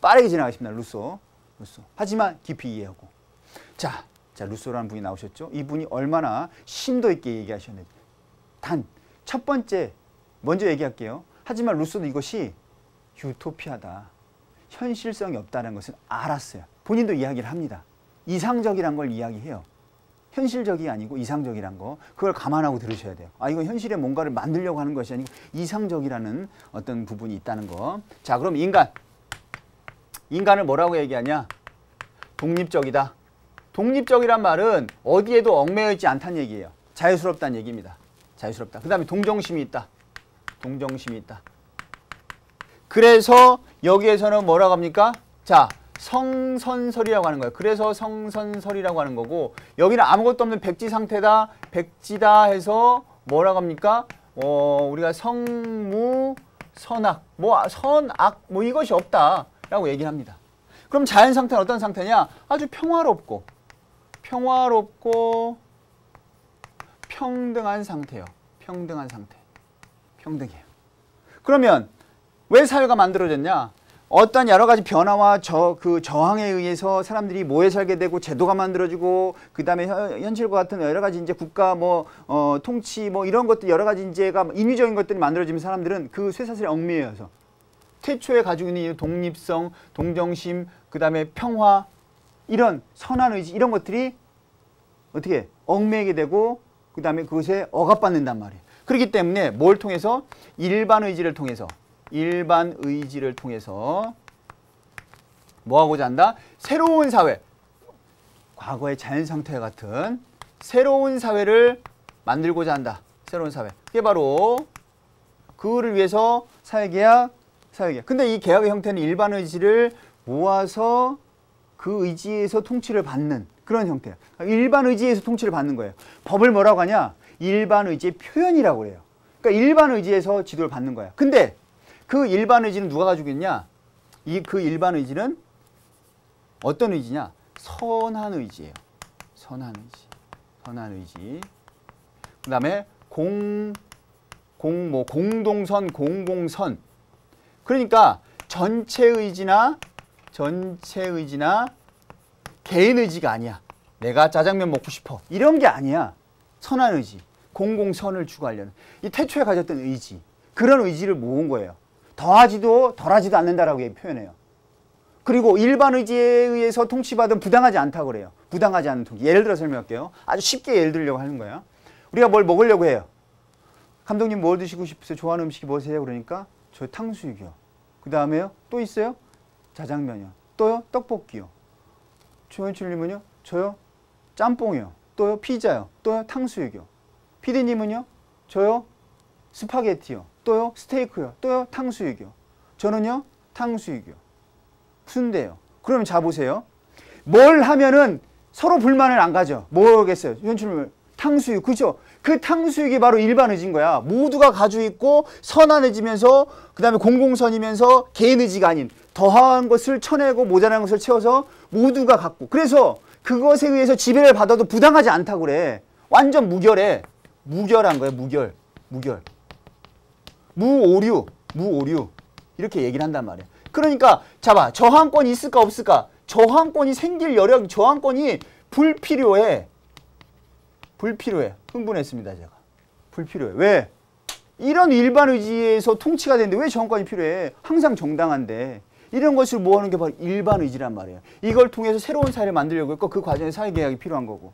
빠르게 지나가십니다. 루소. 하지만 깊이 이해하고. 자, 루소라는 분이 나오셨죠. 이분이 얼마나 심도 있게 얘기하셨는지. 단 첫 번째 먼저 얘기할게요. 하지만 루소도 이것이 유토피아다. 현실성이 없다는 것은 알았어요. 본인도 이야기를 합니다. 이상적이란 걸 이야기해요. 현실적이 아니고 이상적이란 거. 그걸 감안하고 들으셔야 돼요. 아, 이거 현실에 뭔가를 만들려고 하는 것이 아니고 이상적이라는 어떤 부분이 있다는 거. 자, 그럼 인간을 뭐라고 얘기하냐? 독립적이다. 독립적이란 말은 어디에도 얽매여 있지 않다는 얘기예요. 자유스럽다는 얘기입니다. 자유스럽다. 그 다음에 동정심이 있다. 동정심이 있다. 그래서 여기에서는 뭐라고 합니까? 자, 성선설이라고 하는 거예요. 그래서 성선설이라고 하는 거고, 여기는 아무것도 없는 백지 상태다, 백지다 해서 뭐라고 합니까? 우리가 성무, 선악, 선악, 이것이 없다라고 얘기를 합니다. 그럼 자연 상태는 어떤 상태냐? 아주 평화롭고 평등한 상태예요. 평등한 상태. 평등해요. 그러면 왜 사회가 만들어졌냐? 어떤 여러 가지 변화와 저항에 의해서 사람들이 모여 살게 되고 제도가 만들어지고 그 다음에 현실과 같은 여러 가지 이제 국가 통치 이런 것들 여러 가지 이제가 인위적인 것들이 만들어지면 사람들은 그 쇠사슬에 얽매여서 태초에 가지고 있는 이 독립성, 동정심, 그 다음에 평화 이런 선한 의지 이런 것들이 어떻게 얽매이게 되고 그 다음에 그것에 억압받는단 말이에요. 그렇기 때문에 뭘 통해서? 일반 의지를 통해서 뭐 하고자 한다? 새로운 사회, 과거의 자연 상태와 같은 새로운 사회를 만들고자 한다. 새로운 사회. 그게 바로 그를 위해서 사회계약. 근데 이 계약의 형태는 일반 의지를 모아서 그 의지에서 통치를 받는 그런 형태예요. 일반 의지에서 통치를 받는 거예요. 법을 뭐라고 하냐? 일반 의지의 표현이라고 해요. 그러니까 일반 의지에서 지도를 받는 거야. 근데 그 일반 의지는 누가 가지고 있냐? 그 일반 의지는 어떤 의지냐? 선한 의지예요. 선한 의지. 그 다음에 공동선, 공공선. 그러니까 전체 의지나 개인 의지가 아니야. 내가 짜장면 먹고 싶어. 이런 게 아니야. 선한 의지. 공공선을 추구하려는. 이 태초에 가졌던 의지. 그런 의지를 모은 거예요. 더하지도 덜하지도 않는다라고 표현해요. 그리고 일반 의지에 의해서 통치받은 부당하지 않다고 그래요. 부당하지 않은 통치. 예를 들어 설명할게요. 아주 쉽게 예를 들려고 하는 거야. 우리가 뭘 먹으려고 해요. 감독님 뭘 드시고 싶으세요? 좋아하는 음식이 뭐세요? 그러니까 저 탕수육이요. 그 다음에요? 또 있어요? 자장면이요. 또요? 떡볶이요. 조현출님은요? 저요? 짬뽕이요. 또요? 피자요. 또요? 탕수육이요. 피디님은요? 저요? 스파게티요. 또요? 스테이크요. 또요? 탕수육이요. 저는요? 탕수육이요. 순대요. 그러면 자 보세요. 뭘 하면은 서로 불만을 안 가져. 뭐겠어요? 현출님 탕수육. 그죠? 그 탕수육이 바로 일반 의지인 거야. 모두가 가지고 있고 선한 의지면서 그 다음에 공공선이면서 개인 의지가 아닌 더한 것을 쳐내고 모자란 것을 채워서 모두가 갖고 그래서 그것에 의해서 지배를 받아도 부당하지 않다고 그래. 완전 무결해. 무결한 거야. 무결. 무오류 이렇게 얘기를 한단 말이야. 그러니까 자봐. 저항권이 있을까 없을까? 저항권이 생길 여력, 저항권이 불필요해. 흥분했습니다 제가. 불필요해. 왜? 이런 일반 의지에서 통치가 되는데 왜 저항권이 필요해? 항상 정당한데. 이런 것을 모으는 게 바로 일반 의지란 말이에요. 이걸 통해서 새로운 사회를 만들려고 했고 그 과정에 사회계약이 필요한 거고.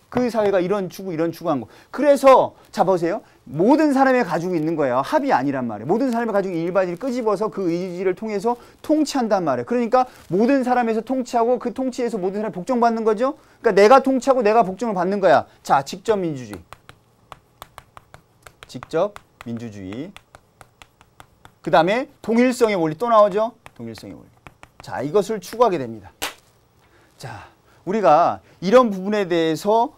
그 사회가 이런 추구한 거. 그래서 자 보세요. 모든 사람이 가지고 있는 거예요. 합이 아니란 말이에요. 모든 사람이 가지고 있는 일반 의지를 끄집어서 그 의지를 통해서 통치한단 말이에요. 그러니까 모든 사람에서 통치하고 그 통치에서 모든 사람이 복종받는 거죠. 그러니까 내가 통치하고 내가 복종을 받는 거야. 자, 직접 민주주의. 그 다음에 동일성의 원리 또 나오죠. 동일성의 원리. 자, 이것을 추구하게 됩니다. 자, 우리가 이런 부분에 대해서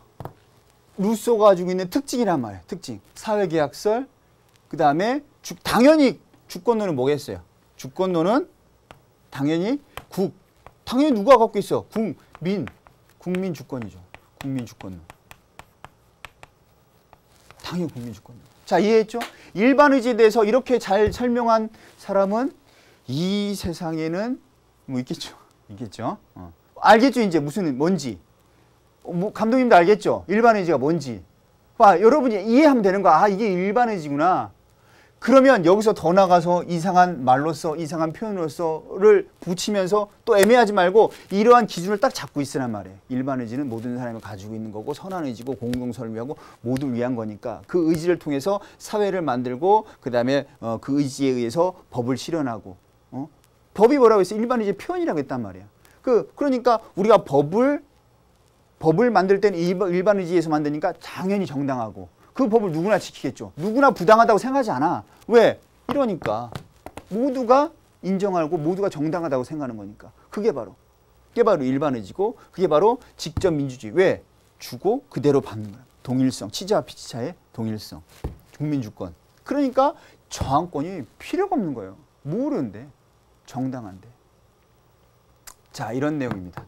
루소가 가지고 있는 특징이란 말이에요. 특징. 사회계약설. 그 다음에 당연히 주권론은 뭐겠어요? 주권론은 당연히 당연히 누가 갖고 있어? 국민 주권이죠. 국민 주권론. 당연히 국민 주권론. 자, 이해했죠? 일반 의지에 대해서 이렇게 잘 설명한 사람은 이 세상에는 뭐 있겠죠. 있겠죠. 알겠죠. 이제 무슨 뭔지. 뭐 감독님도 알겠죠. 일반 의지가 뭔지. 봐, 여러분이 이해하면 되는 거야. 아, 이게 일반 의지구나. 그러면 여기서 더 나가서 이상한 말로써, 이상한 표현으로서를 붙이면서 또 애매하지 말고 이러한 기준을 딱 잡고 있으란 말이에요. 일반 의지는 모든 사람이 가지고 있는 거고 선한 의지고 공동선을 위하고 모두를 위한 거니까 그 의지를 통해서 사회를 만들고 그 다음에 그 의지에 의해서 법을 실현하고 법이 뭐라고 했어요? 일반 의지의 표현이라고 했단 말이야. 그러니까 우리가 법을 만들 때는 일반 의지에서 만드니까 당연히 정당하고 그 법을 누구나 지키겠죠. 누구나 부당하다고 생각하지 않아. 왜? 이러니까 모두가 인정하고 모두가 정당하다고 생각하는 거니까. 그게 바로 일반 의지고 그게 바로 직접 민주주의. 왜? 주고 그대로 받는 거야. 동일성. 치자와 피치자의 동일성. 국민주권. 그러니까 저항권이 필요가 없는 거예요. 모르는데. 정당한데. 자, 이런 내용입니다.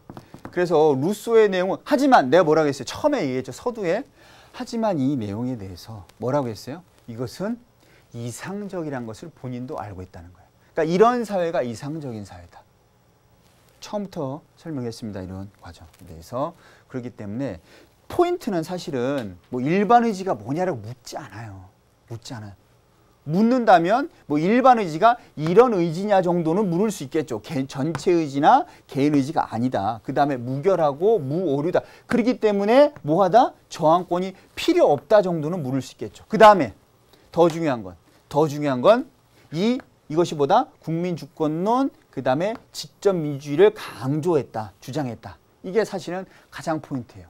그래서 루소의 내용은 하지만 내가 뭐라고 했어요? 처음에 얘기했죠. 서두에. 하지만 이 내용에 대해서 뭐라고 했어요? 이것은 이상적이라는 것을 본인도 알고 있다는 거예요. 그러니까 이런 사회가 이상적인 사회다. 처음부터 설명했습니다. 이런 과정에 대해서. 그렇기 때문에 포인트는 사실은 뭐 일반 의지가 뭐냐라고 묻지 않아요. 묻는다면 뭐 일반 의지가 이런 의지냐 정도는 물을 수 있겠죠. 전체 의지나 개인 의지가 아니다. 그 다음에 무결하고 무오류다. 그렇기 때문에 뭐하다? 저항권이 필요 없다 정도는 물을 수 있겠죠. 그 다음에 더 중요한 건 이것이 보다 국민주권론 그 다음에 직접 민주주의를 강조했다. 주장했다. 이게 사실은 가장 포인트예요.